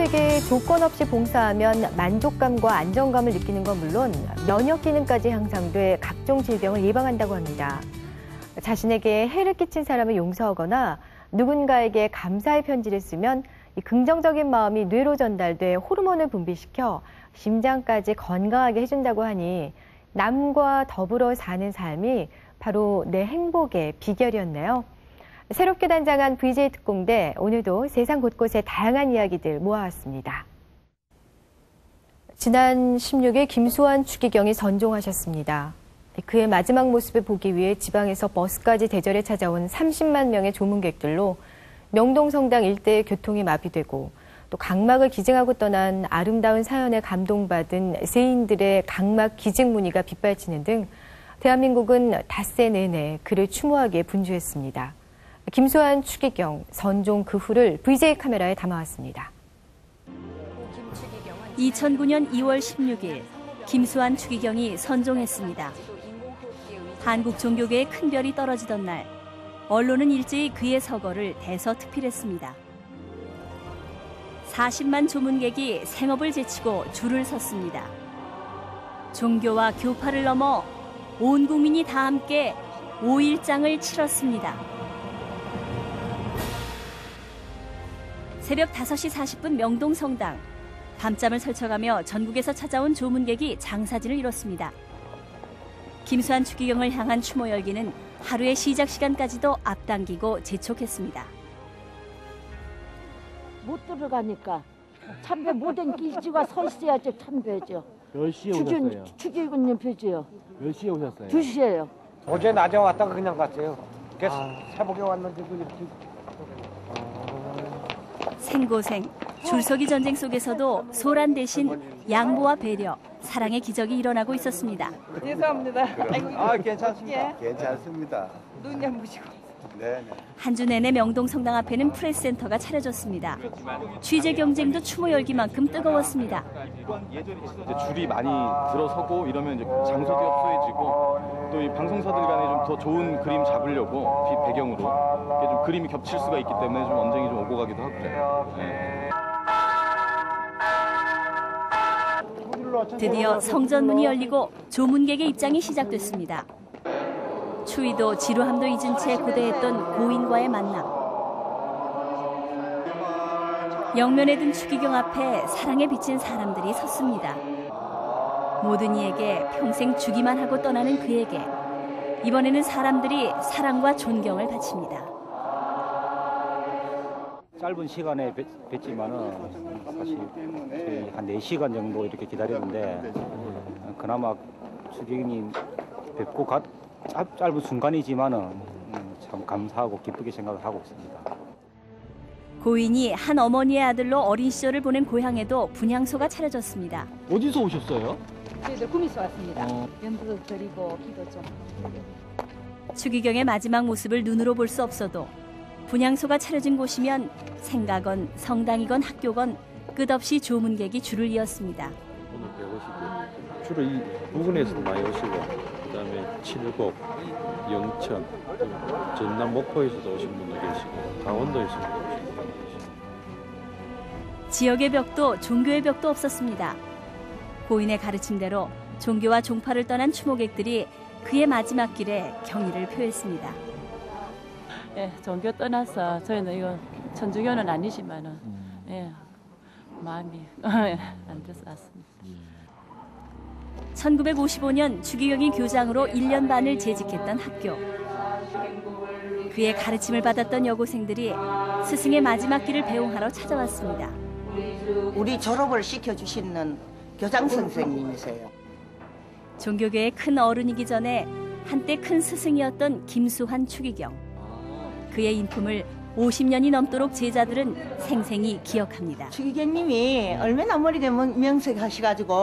가족에게 조건 없이 봉사하면 만족감과 안정감을 느끼는 건 물론 면역 기능까지 향상돼 각종 질병을 예방한다고 합니다. 자신에게 해를 끼친 사람을 용서하거나 누군가에게 감사의 편지를 쓰면 이 긍정적인 마음이 뇌로 전달돼 호르몬을 분비시켜 심장까지 건강하게 해준다고 하니 남과 더불어 사는 삶이 바로 내 행복의 비결이었네요. 새롭게 단장한 VJ 특공대, 오늘도 세상 곳곳의 다양한 이야기들 모아왔습니다. 지난 16일 김수환 추기경이 선종하셨습니다. 그의 마지막 모습을 보기 위해 지방에서 버스까지 대절에 찾아온 30만 명의 조문객들로 명동성당 일대의 교통이 마비되고 또 각막을 기증하고 떠난 아름다운 사연에 감동받은 세인들의 각막 기증 문의가 빗발치는 등 대한민국은 닷새 내내 그를 추모하기에 분주했습니다. 김수환 추기경 선종 그 후를 VJ 카메라에 담아왔습니다. 2009년 2월 16일 김수환 추기경이 선종했습니다. 한국 종교계의 큰 별이 떨어지던 날, 언론은 일제히 그의 서거를 대서특필했습니다. 40만 조문객이 생업을 제치고 줄을 섰습니다. 종교와 교파를 넘어 온 국민이 다 함께 5.1장을 치렀습니다. 새벽 5시 40분 명동성당. 밤잠을 설쳐가며 전국에서 찾아온 조문객이 장사진을 이뤘습니다. 김수환 추기경을 향한 추모 열기는 하루의 시작 시간까지도 앞당기고 재촉했습니다. 못 들어가니까 참배 못한 길지가 서 있어야지 참배죠. 몇 시에 오셨어요? 추기경님 표지요. 몇 시에 오셨어요? 2시에요. 어제 낮에 왔다가 그냥 갔어요. 새벽에 왔는데도 이렇게. 생고생, 줄서기 전쟁 속에서도 소란 대신 양보와 배려, 사랑의 기적이 일어나고 있었습니다. 죄송합니다. 괜찮습니다. 예. 괜찮습니다. 눈 감으시고. 네. 한 주 내내 명동성당 앞에는 프레스센터가 차려졌습니다. 취재 경쟁도 추모 열기만큼 뜨거웠습니다. 이제 줄이 많이 들어서고 이러면 이제 장소도 협소해지고 또 이 방송사들 간에 좀 더 좋은 그림 잡으려고 빛 배경으로 이렇게 좀 그림이 겹칠 수가 있기 때문에 좀 언쟁이 좀 오고 가기도 하고 그래요. 네. 드디어 성전문이 열리고 조문객의 입장이 시작됐습니다. 추위도 지루함도 잊은 채 고대했던 고인과의 만남. 영면에 든 추기경 앞에 사랑에 비친 사람들이 섰습니다. 모든 이에게 평생 주기만 하고 떠나는 그에게 이번에는 사람들이 사랑과 존경을 바칩니다. 짧은 시간에 뵀지만은 사실 한 4시간 정도 이렇게 기다렸는데 그나마 추기경님 뵙고 짧은 순간이지만은 참 감사하고 기쁘게 생각을 하고 있습니다. 고인이 한 어머니의 아들로 어린 시절을 보낸 고향에도 분향소가 차려졌습니다. 어디서 오셨어요? 저희들 구미서 왔습니다. 연도 드리고 기도 좀. 추기경의 마지막 모습을 눈으로 볼 수 없어도 분향소가 차려진 곳이면 생가건 성당이건 학교건 끝없이 조문객이 줄을 이었습니다. 오늘 150개. 주로 이 부근에서도 많이 오시고 그다음에 칠곡, 영천, 전남 목포에서도 오신 분도 계시고 강원도에서도 오신 분도 계시고. 지역의 벽도 종교의 벽도 없었습니다. 고인의 가르침대로 종교와 종파를 떠난 추모객들이 그의 마지막 길에 경의를 표했습니다. 예, 종교 떠나서 저희는 이거 천주교는 아니지만은 예, 마음이 안 돼서 왔습니다. 1955년 추기경이 교장으로 1년 반을 재직했던 학교. 그의 가르침을 받았던 여고생들이 스승의 마지막 길을 배웅하러 찾아왔습니다. 우리 졸업을 시켜주시는 교장 선생님이세요. 종교계의 큰 어른이기 전에 한때 큰 스승이었던 김수환 추기경. 그의 인품을 50년이 넘도록 제자들은 생생히 기억합니다. 추기경님이 얼마나 머리가 명색하셔가지고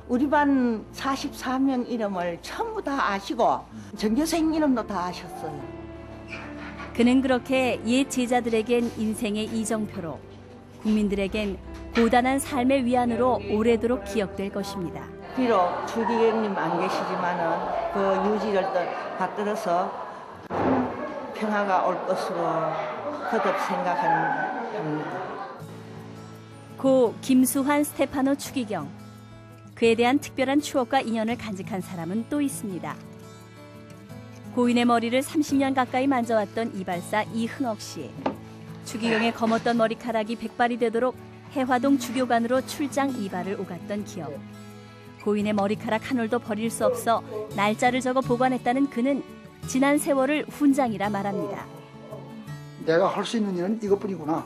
우리 반 44명 이름을 전부 다 아시고 전교생 이름도 다 아셨어요. 그는 그렇게 옛 제자들에겐 인생의 이정표로, 국민들에겐 고단한 삶의 위안으로 오래도록 기억될 것입니다. 비록 추기경님 안 계시지만은 그 유지를 받들어서 평화가 올 것으로 거듭 생각합니다. 고 김수환 스테파노 추기경. 그에 대한 특별한 추억과 인연을 간직한 사람은 또 있습니다. 고인의 머리를 30년 가까이 만져왔던 이발사 이흥옥 씨. 추기경의 검었던 머리카락이 백발이 되도록 해화동 주교관으로 출장 이발을 오갔던 기억. 고인의 머리카락 한 올도 버릴 수 없어 날짜를 적어 보관했다는 그는 지난 세월을 훈장이라 말합니다. 내가 할 수 있는 일은 이것뿐이구나.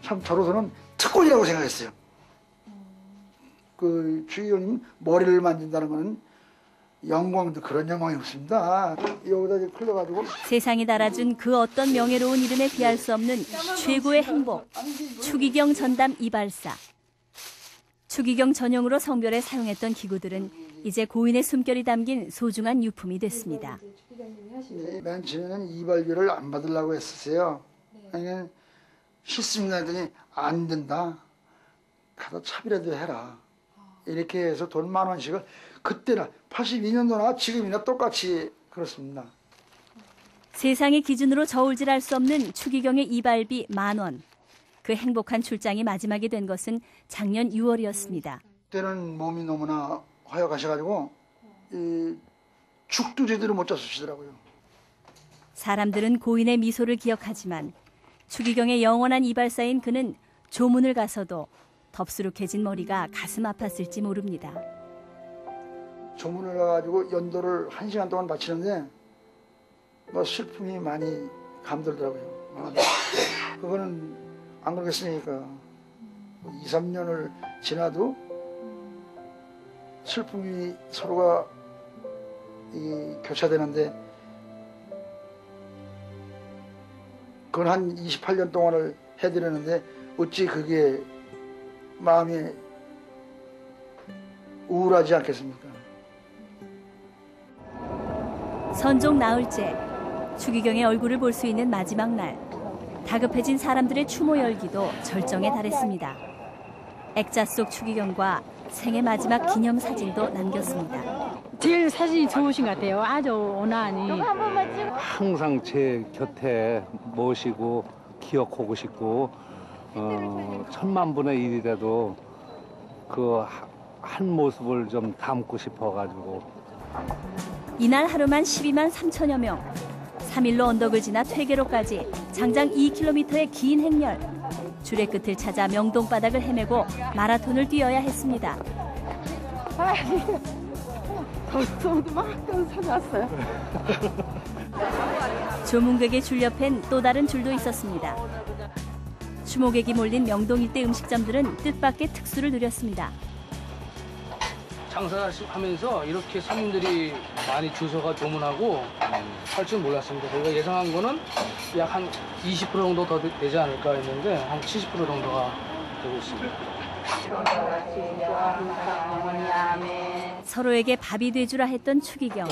참 저로서는 특권이라고 생각했어요. 그 추기경님 머리를 만진다는 것은 영광도 그런 영광이 없습니다. 여기다 이제 풀려가지고 세상이 달아준 그 어떤 명예로운 이름에 비할 수 없는 최고의 행복. 추기경 전담 이발사. 추기경 전용으로 성별에 사용했던 기구들은 이제 고인의 숨결이 담긴 소중한 유품이 됐습니다. 맨 처음에는 이발비를 안 받으려고 했었어요. 아니, 싫습니다 했더니 안 된다. 가서 차비라도 해라. 이렇게 해서 돈 10,000원씩을 그때나 82년도나 지금이나 똑같이 그렇습니다. 세상의 기준으로 저울질할 수 없는 추기경의 이발비 10,000원. 그 행복한 출장이 마지막이 된 것은 작년 6월이었습니다. 그때는 몸이 너무나 허약하셔가지고 죽도 제대로 못 잡수시더라고요. 사람들은 고인의 미소를 기억하지만 추기경의 영원한 이발사인 그는 조문을 가서도 덥수룩해진 머리가 가슴 아팠을지 모릅니다. 조문을 가가지고 연도를 1시간 동안 바치는데 뭐 슬픔이 많이 감돌더라고요. 그거는 안 그러겠습니까? 2, 3년을 지나도 슬픔이 서로가 교차되는데 그건 한 28년 동안을 해드렸는데 어찌 그게 마음이 우울하지 않겠습니까? 선종 나흘째, 추기경의 얼굴을 볼 수 있는 마지막 날. 다급해진 사람들의 추모 열기도 절정에 달했습니다. 액자 속 추기경과 생애 마지막 기념 사진도 남겼습니다. 제일 사진이 좋으신 것 같아요. 아주 온화하니. 항상 제 곁에 모시고 기억하고 싶고 1000만 분의 1이라도 그 한 모습을 좀 담고 싶어가지고. 이날 하루만 12만 3천여 명. 3일로 언덕을 지나 퇴계로까지 장장 2km의 긴 행렬. 줄의 끝을 찾아 명동 바닥을 헤매고 마라톤을 뛰어야 했습니다. 저도 막 찾았어요. 조문객의 줄 옆엔 또 다른 줄도 있었습니다. 추모객이 몰린 명동 일대 음식점들은 뜻밖의 특수를 누렸습니다. 장사하면서 이렇게 손님들이 많이 주셔가 조문하고 할 줄 몰랐습니다. 저희가 예상한 거는 약 한 20% 정도 더 되지 않을까 했는데 한 70% 정도가 되고 있습니다. 서로에게 밥이 되주라 했던 추기경.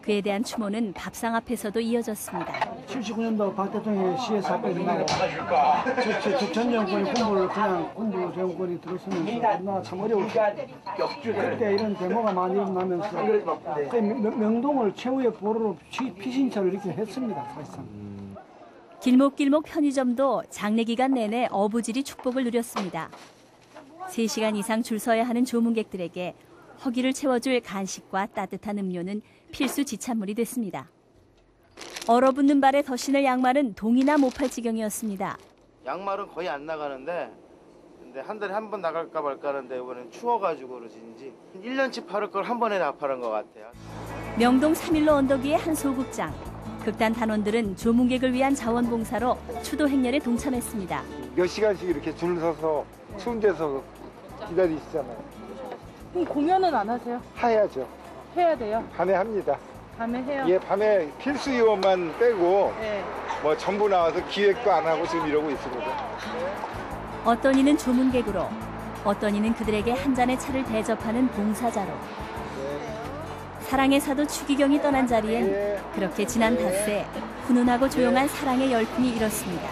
그에 대한 추모는 밥상 앞에서도 이어졌습니다. 79년도 박 대통령이 시에서 앞에서 전 정권이 군부 정권이 들어서면서 우리나라 참 어려웠죠. 그때 이런 데모가 많이 일어나면서 명동을 최후의 보루로 피신처를 이렇게 했습니다. 사실상. 길목길목 편의점도 장례 기간 내내 어부질이 축복을 누렸습니다. 3시간 이상 줄 서야 하는 조문객들에게 허기를 채워줄 간식과 따뜻한 음료는 필수 지참물이 됐습니다. 얼어붙는 발에 더 신을 양말은 동이나 못 팔 지경이었습니다. 양말은 거의 안 나가는데 근데 한 달에 한 번 나갈까 말까 하는데 이번엔 추워가지고 그러신지 1년치 팔을 걸 한 번에 다 파는 것 같아요. 명동 3일로 언덕 위의 한 소극장. 극단 단원들은 조문객을 위한 자원봉사로 추도 행렬에 동참했습니다. 몇 시간씩 이렇게 줄 서서 추운 데서 기다리시잖아요. 그럼 공연은 안 하세요? 해야죠. 해야 돼요? 밤에 합니다. 밤에 해요? 예, 밤에 필수 요원만 빼고 네. 뭐 전부 나와서 기획도 안 하고 지금 이러고 있습니다. 어떤 이는 조문객으로, 어떤 이는 그들에게 한 잔의 차를 대접하는 봉사자로. 사랑의 사도 추기경이 떠난 자리엔 그렇게 지난 닷새 훈훈하고 조용한 사랑의 열풍이 일었습니다.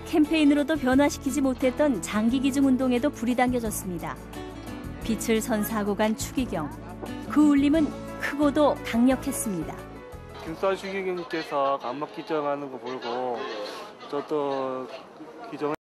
캠페인으로도 변화시키지 못했던 장기기증 운동에도 불이 당겨졌습니다. 빛을 선사하고 간 추기경. 그 울림은 크고도 강력했습니다. 김수환 추기경님께서 감막 기증하는 거 보고 저도 기증을